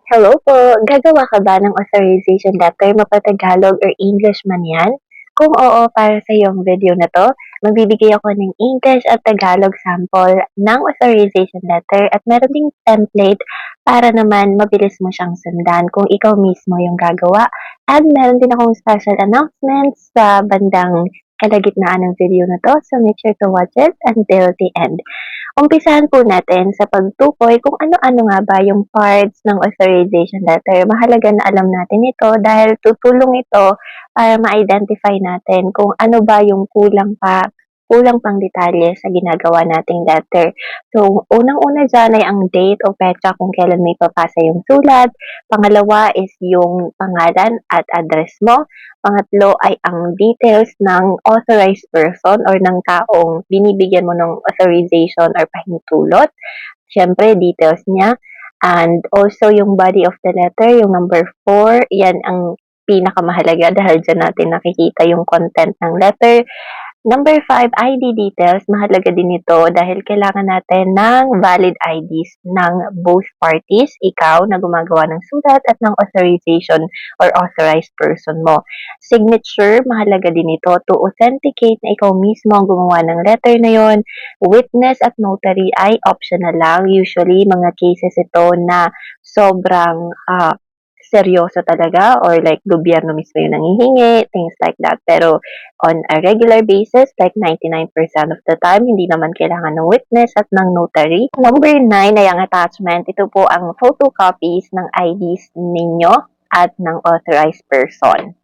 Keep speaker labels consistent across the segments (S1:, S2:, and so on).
S1: Hello po, gagawa ka ba ng authorization letter mapa-Tagalog or English man yan? Kung oo, para sa iyong video na 'to, magbibigay ako ng English at Tagalog sample ng authorization letter at meron ding template para naman mabilis mo siyang sundan kung ikaw mismo yung gagawa. At meron din akong special announcements sa bandang kalagitnaan ng video na 'to, so make sure to watch it until the end. Umpisahan po natin sa pagtukoy kung ano-ano nga ba yung parts ng authorization letter. Mahalaga na alam natin ito dahil tutulong ito para ma-identify natin kung ano ba yung kulang pang detalye sa ginagawa nating letter. So, unang-una dyan ay ang date o petsa kung kailan may papasa yung sulat. Pangalawa is yung pangalan at address mo. Pangatlo ay ang details ng authorized person or ng taong binibigyan mo ng authorization or pahintulot. Siyempre, details niya. And also yung body of the letter, yung number 4, yan ang pinakamahalaga dahil dyan natin nakikita yung content ng letter. Number 5, ID details. Mahalaga din ito dahil kailangan natin ng valid IDs ng both parties, ikaw na gumagawa ng sulat at ng authorization or authorized person mo. Signature, mahalaga din ito to authenticate na ikaw mismo ang gumawa ng letter na yon. Witness at notary ay optional lang. Usually, mga cases ito na sobrang seryoso talaga or like gobyerno mismo yung nanghihingi, things like that. Pero on a regular basis, like 99% of the time, hindi naman kailangan ng witness at ng notary. Number 9 ay ang attachment. Ito po ang photocopies ng IDs ninyo at ng authorized person.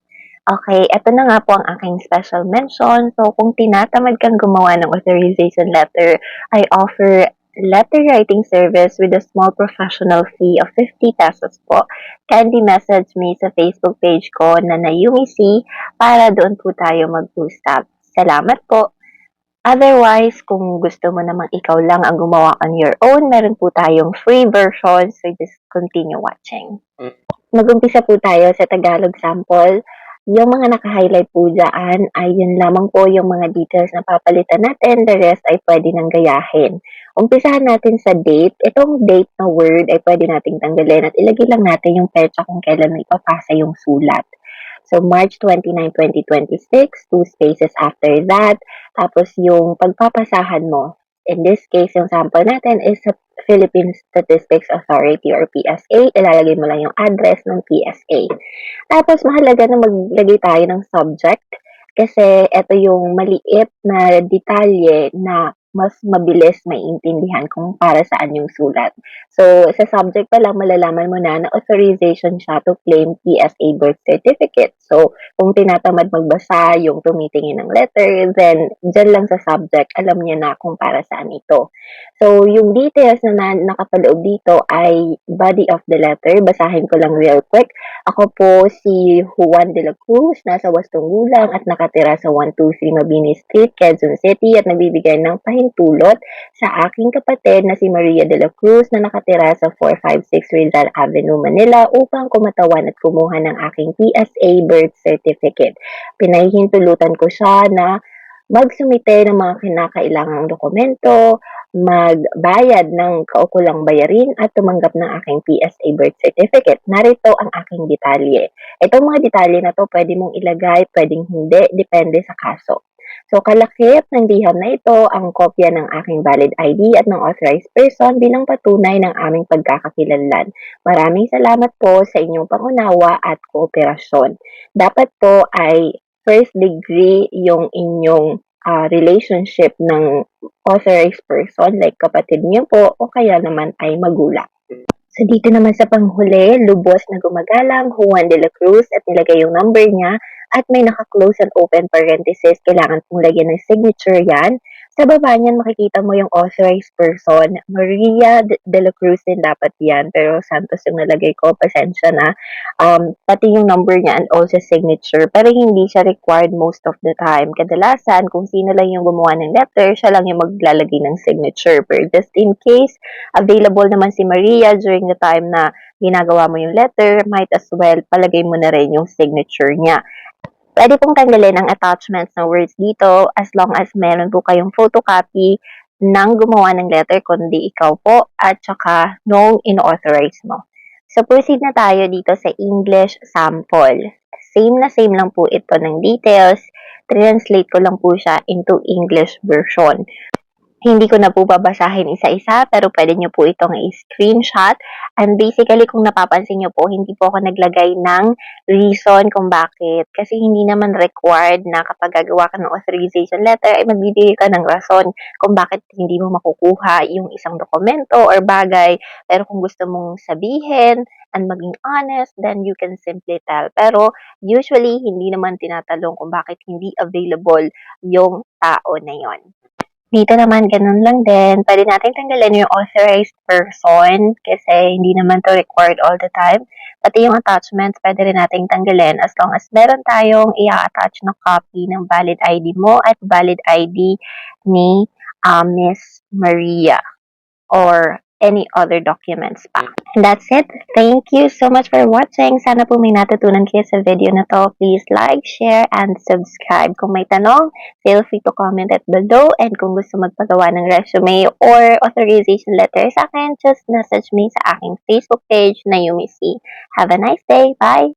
S1: Okay, eto na nga po ang aking special mention. So, kung tinatamad kang gumawa ng authorization letter, I offer letter writing service with a small professional fee of 50 pesos po. Kindly message me sa Facebook page ko na Nayumi C para doon po tayo mag-usap. Salamat po! Otherwise, kung gusto mo namang ikaw lang ang gumawa on your own, meron po tayong free version, so just continue watching. Mag-umpisa po tayo sa Tagalog sample. Yung mga naka-highlight po dyan ay yun lamang po yung mga details na papalitan natin. The rest ay pwede nang gayahin. Umpisahan natin sa date. Itong date na word ay pwede nating tanggalin at ilagay lang natin yung petsa kung kailan may ipapasa yung sulat. So, March 29, 2026, 2 spaces after that. Tapos, yung pagpapasahan mo. In this case, yung sample natin is sa Philippine Statistics Authority or PSA. Ilalagay mo lang yung address ng PSA. Tapos, mahalaga na maglagay tayo ng subject kasi ito yung maliit na detalye na mas mabilis maiintindihan kung para saan yung sulat. So, sa subject pa lang, malalaman mo na authorization siya to claim PSA birth certificate. So, kung tinatamad magbasa yung tumitingin ng letter, then dyan lang sa subject, alam niya na kung para saan ito. So, yung details na nakapaloob dito ay body of the letter. Basahin ko lang real quick. Ako po si Juan de la Cruz, nasa Wastong Gulang at nakatira sa 123 Mabini Street, Quezon City at nagbibigay ng pahintulot sa aking kapatid na si Maria de la Cruz na nakatira sa 456 Rizal Avenue, Manila upang kumatawan at kumuha ng aking PSA birth certificate. Pinahihintulutan ko siya na magsumite ng mga kinakailangang dokumento, magbayad ng kaukulang bayarin at tumanggap ng aking PSA birth certificate. Narito ang aking detalye. Itong mga detalye na to pwede mong ilagay, pwedeng hindi, depende sa kaso. So, kalakip ng liham na ito ang kopya ng aking valid ID at ng authorized person bilang patunay ng aming pagkakakilanlan. Maraming salamat po sa inyong pangunawa at kooperasyon. Dapat po ay first degree yung inyong relationship ng authorized person like kapatid niyo po o kaya naman ay magulang. So dito naman sa panghuli, lubos na gumagalang Juan de la Cruz at nilagay yung number niya at may naka-close and open parenthesis. Kailangan pong lagyan ng signature yan. Sa baba niyan, makikita mo yung authorized person. Maria de la Cruz din dapat yan. Pero Santos yung nalagay ko. Pasensya na. Pati yung number niya and also signature. Pero hindi siya required most of the time. Kadalasan, kung sino lang yung gumawa ng letter, siya lang yung maglalagay ng signature. Pero just in case, available naman si Maria during the time na ginagawa mo yung letter, might as well palagay mo na rin yung signature niya. Pwede pong tanggalin ang attachments na words dito as long as meron po kayong photocopy ng gumawa ng letter kundi ikaw po at saka nung in-authorize mo. So, proceed na tayo dito sa English sample. Same lang po ito ng details. Translate ko lang po siya into English version. Hindi ko na po babasahin isa-isa, pero pwede nyo po itong i-screenshot. And basically, kung napapansin nyo po, hindi po ako naglagay ng reason kung bakit. Kasi hindi naman required na kapag gagawa ka ng authorization letter, ay magbibigay ka ng rason kung bakit hindi mo makukuha yung isang dokumento or bagay. Pero kung gusto mong sabihin and maging honest, then you can simply tell. Pero usually, hindi naman tinatalong kung bakit hindi available yung tao na yon. Dito naman ganun lang din, puwede nating tanggalin yung authorized person kasi hindi naman 'to required all the time. Pati yung attachments puwede rin nating tanggalin as long as meron tayong i-a-attach na copy ng valid ID mo at valid ID ni, Miss Maria or any other documents pa. That's it. Thank you so much for watching. Sana po may natutunan kayo sa video na 'to. Please like, share, and subscribe. Kung may tanong, feel free to comment it below. And kung gusto magpagawa ng resume or authorization letter sa akin, just message me sa aking Facebook page na Yumi C. Have a nice day. Bye!